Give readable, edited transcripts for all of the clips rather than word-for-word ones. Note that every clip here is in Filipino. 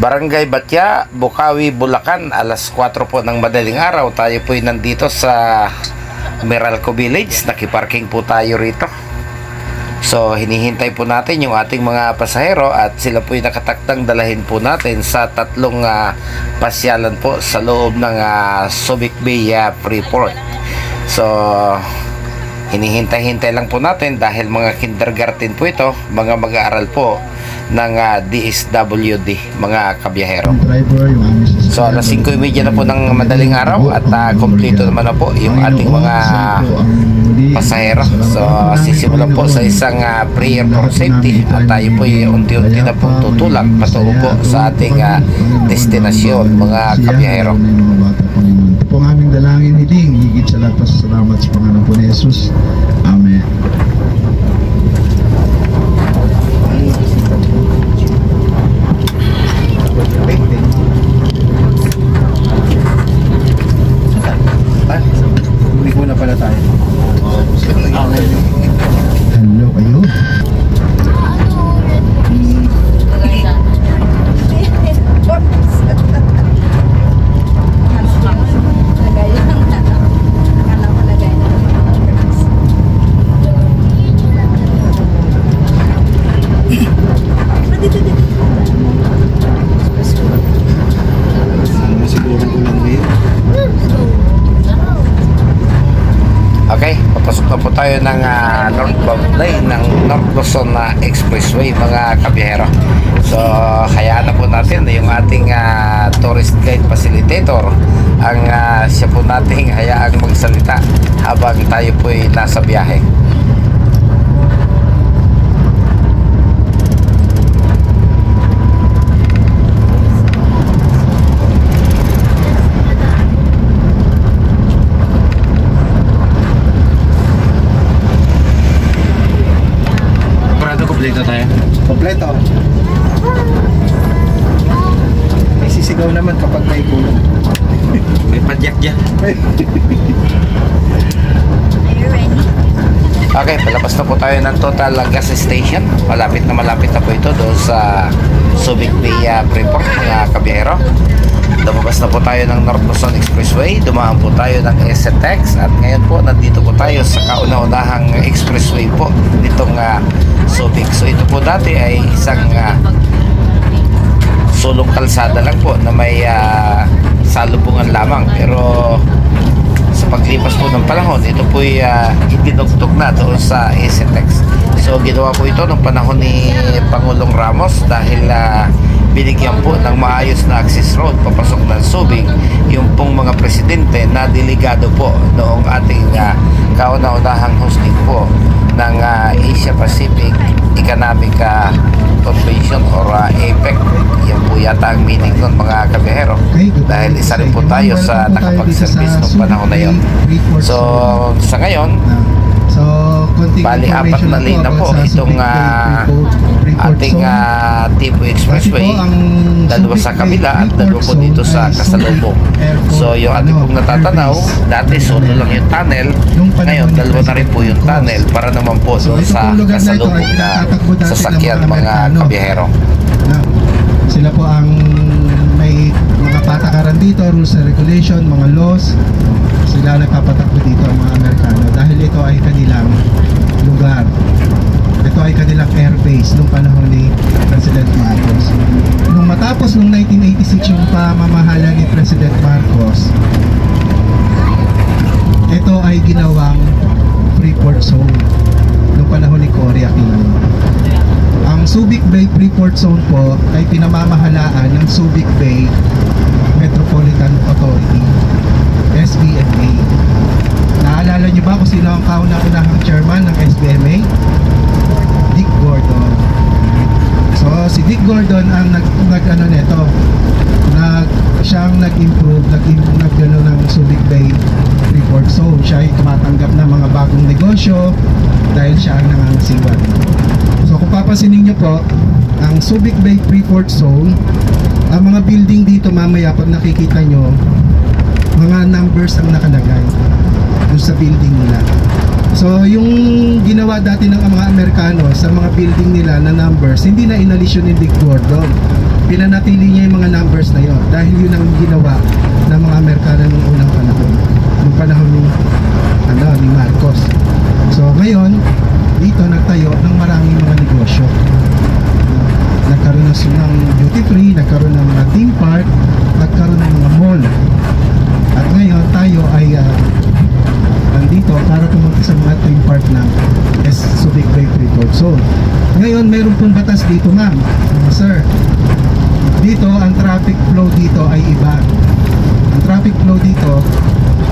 Barangay Batya, Bukawi, Bulacan. Alas 4 po ng madaling araw. Tayo po nandito sa Meralco Village. Nakiparking po tayo rito. So hinihintay po natin yung ating mga pasahero at sila po nakatakdang dalahin po natin sa tatlong pasyalan po sa loob ng Subic Bay Freeport. So hinihintay-hintay lang po natin dahil mga kindergarten po ito, mga mag-aaral po ng DSWD, mga kabiyahero. So alas 5:30 na po ng madaling araw at kompleto naman na po yung ating mga pasahero. So sisimulan po sa isang prayer for safety at tayo po unti-unti na po tutulak patungo po sa ating destinasyon, mga kabiyahero. Ito po ang aming dalangin, hiling, higit sa lahat pasasalamat sa pangalan po ni Jesus. Amen. Hello kayo. Okay, papasok na po tayo ng northbound lane ng North Luzon Expressway, mga kabiyahero. So hayaan na po natin yung ating tourist guide facilitator ang siya po nating hayaang magsalita habang tayo po ay nasa biyahe. Kompleto tayo? Kompleto. May sisigaw naman kapag may kulong. May padyak dyan. Okay, palabas na po tayo ng Total Gas Station. Malapit na po ito doon sa Subic Bay Freeport, mga kabiyahero. Lumabas na po tayo ng North Luzon Expressway. Dumaan po tayo ng STX. At ngayon po, nandito po tayo sa kauna-unahang expressway po nitong Subic. So ito po dati ay isang sulong kalsada lang po na may salubungan lamang. Pero sa paglipas po ng panahon, ito po ay idinugtog na doon sa STX. So ginawa po ito ng panahon ni Pangulong Ramos dahil binigyan po ng maayos na access road papasok ng Subic yung pong mga presidente na delegado po noong ating kauna-unahang hosting po ng Asia Pacific Economic Convention or APEC. Yan po yata ang meaning nun, mga kabiyahero, dahil isa rin po tayo sa nakapag-service noong panahon na yun. So sa ngayon, bali 4 na lane na po itong ating Tibu Expressway, 2 sa kabila at 2 po dito sa kasalubong. So yung ating pong natatanaw, dati solo lang yung tunnel, ngayon 2 na rin po yung tunnel para naman po doon sa kasalubong na sasakyan, mga kabiyahero. Sila po ang may mga patakaran dito, rules and regulation, mga laws. Sila nagpapatakbo dito ang mga Amerikano dahil ito ay kanilang lugar. Ito ay kanilang airbase nung panahon ni President Marcos. Nung matapos nung 1986 yung pamamahala ni President Marcos, ito ay ginawang Freeport Zone nung panahon ni Cory Aquino. Ang Subic Bay Freeport Zone po ay pinamamahalaan ng Subic Bay Metropolitan Authority, SBMA. Naalala niyo ba kung sino ang kauna-unahang chairman ng SBMA? Dick Gordon. So si Dick Gordon ang nag-ano nito, siyang nag-improve ng Subic Bay Freeport Zone. Siya ay tumatanggap ng mga bagong negosyo dahil siya ang nangangasiwa. So kung papansinin nyo po, ang Subic Bay Freeport Zone, ang mga building dito mamaya pag nakikita nyo, mga numbers ang nakalagay doon sa building nila. So yung ginawa dati ng mga Amerikano sa mga building nila na numbers, hindi na inalis yun ni Dick Gordon. Pinanatili niya yung mga numbers na yun dahil yun ang ginawa ng mga Amerikano nung unang panahon, nung panahon ni Marcos. So ngayon dito nagtayo ng maraming mga negosyo. Nagkaroon ng duty free, nagkaroon ng mga theme park, nagkaroon ng mga mall. At ngayon tayo ay nandito para pumunta sa mga theme park ng Subic Bay Freeport Zone. Ngayon mayroon pong batas dito, ma'am, sir. Dito ang traffic flow dito ay iba. Ang traffic flow dito,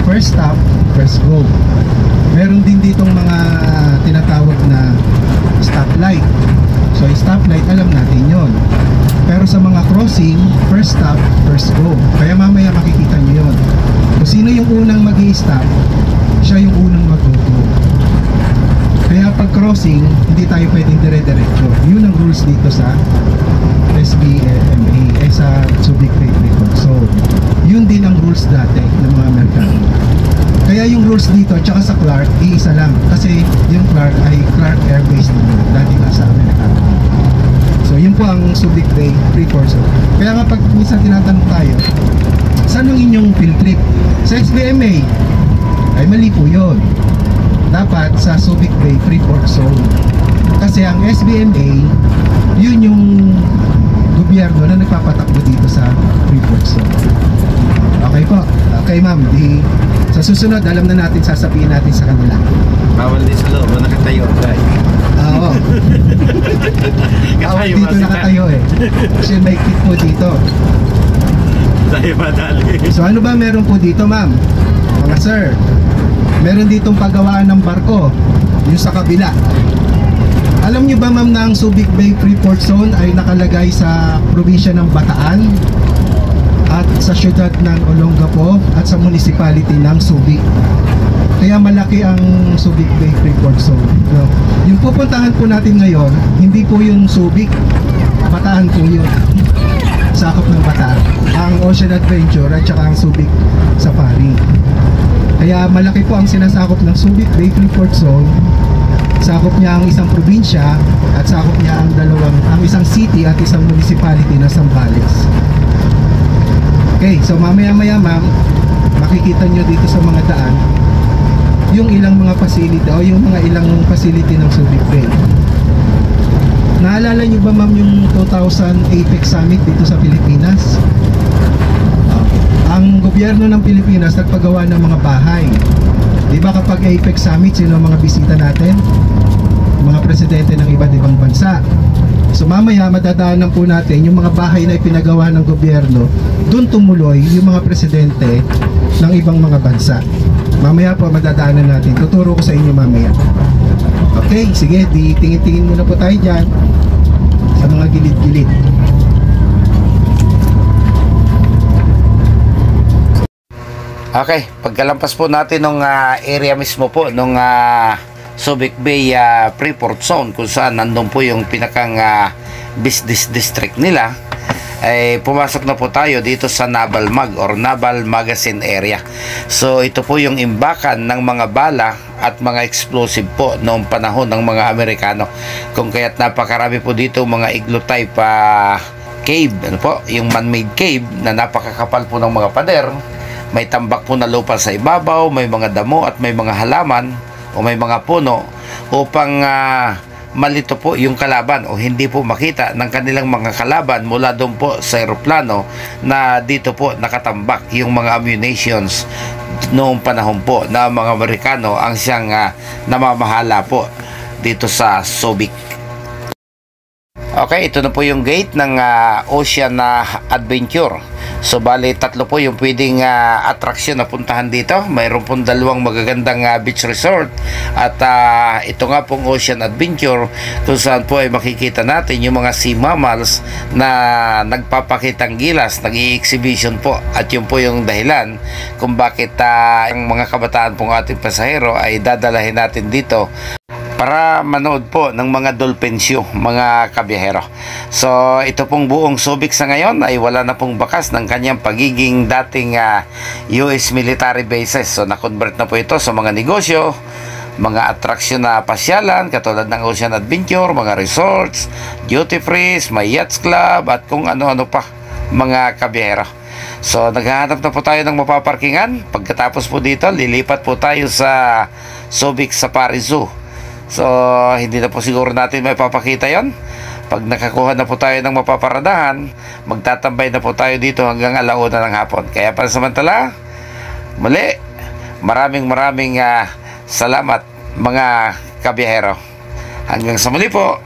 first stop, first go. Meron din ditong mga tinatawag na stoplight. So stoplight, alam natin yon. Pero sa mga crossing, first stop, first go. Kaya mamaya makikita nyo yun. Kung sino yung unang mag-i-stop, siya yung unang mag-go. Kaya pag crossing, hindi tayo pwedeng dire-diretso. Yun ang rules dito sa SBMA, sa Subic Bay Freeport. So yun din ang rules dati ng mga Amerikano. Kaya yung rules dito tsaka sa Clark, iisa lang. Kasi yung Clark ay Clark Air Base dito, dati nasa Amerika. So yun po ang Subic Bay Freeport Zone. Kaya nga pag minsan tinatanong tayo, saan ang inyong field trip? Sa SBMA, ay mali po yun. Dapat sa Subic Bay Freeport Zone. Kasi ang SBMA, yun yung gobyerno na nagpapatakbo dito sa Freeport Zone. Okay po. Okay ma'am, sa susunod alam na natin, sasabihin natin sa kanila. Bawal din sa loob, nakatayo. Oo. Bawal dito nakatayo eh. Kasi may kit po dito. Tayo madali. So ano ba meron po dito, ma'am? Mga sir, meron ditong paggawaan ng barko, yung sa kabila. Alam nyo ba, ma'am, na ang Subic Bay Freeport Zone ay nakalagay sa probinsya ng Bataan at sa syudad ng Olongapo at sa municipality ng Subic. Kaya malaki ang Subic Bay Freeport Zone. No? Yung pupuntahan po natin ngayon, hindi po yung Subic, Bataan po yun. Sakop ng Bataan. Ang Ocean Adventure at saka ang Subic Safari. Kaya malaki po ang sinasakop ng Subic Bay Freeport Zone. Sakop niya ang isang probinsya at sakop niya ang isang city at isang municipality na Zambales. Okay, so mamaya-maya ma'am, makikita nyo dito sa mga daan yung ilang mga facility o yung mga ilang facility ng Subic Bay. Naalala nyo ba, ma'am, yung 2000 APEC Summit dito sa Pilipinas? Ang gobyerno ng Pilipinas nagpagawa ng mga bahay. Di ba kapag APEC Summit, sino ang mga bisita natin? Mga presidente ng iba't ibang bansa. So mamaya madadaanan po natin yung mga bahay na ipinagawa ng gobyerno. Doon tumuloy yung mga presidente ng ibang mga bansa. Mamaya po madadaanan natin. Tuturo ko sa inyo mamaya. Okay, sige, tingin-tingin muna po tayo dyan sa mga gilid-gilid. Okay, pagkalampas po natin ng area mismo po nung Subic Bay Freeport Zone, kung saan nandun po yung pinakang business district nila, ay pumasok na po tayo dito sa Naval Mag or Naval Magazine area. So ito po yung imbakan ng mga bala at mga explosive po noong panahon ng mga Amerikano, kung kaya't napakarami po dito mga igloo type cave, ano po, yung man-made cave na napakakapal po ng mga pader. May tambak po na lupa sa ibabaw, may mga damo at may mga halaman o may mga puno upang malito po yung kalaban o hindi po makita ng kanilang mga kalaban mula doon po sa eroplano na dito po nakatambak yung mga ammunitions noong panahon po na mga Amerikano ang siyang namamahala po dito sa Subic. Okay, ito na po yung gate ng Ocean Adventure. So bali tatlo po yung pwedeng atraksyon na puntahan dito. Mayroon pong dalawang magagandang beach resort at ito nga pong Ocean Adventure, kung saan po ay makikita natin yung mga sea mammals na nagpapakitang gilas, nag-i-exhibition po, at yun po yung dahilan kung bakit ang mga kabataan pong ating pasahero ay dadalahin natin dito para manood po ng mga dolphin show, mga kabiyahero. So ito pong buong Subic sa ngayon ay wala na pong bakas ng kanyang pagiging dating US military bases. So na-convert na po ito sa mga negosyo, mga atraksyon na pasyalan katulad ng Ocean Adventure, mga resorts, duty free, may yachts club at kung ano-ano pa, mga kabiyahero. So naghahanap na po tayo ng mapaparkingan. Pagkatapos po dito, lilipat po tayo sa Subic Safari Zoo. So hindi na po siguro natin may papakita yon. Pag nakakuha na po tayo ng mapaparadahan, magtatambay na po tayo dito hanggang 1:00 ng hapon. Kaya pansamantala, muli, maraming salamat mga kabiyahero. Hanggang sa muli po.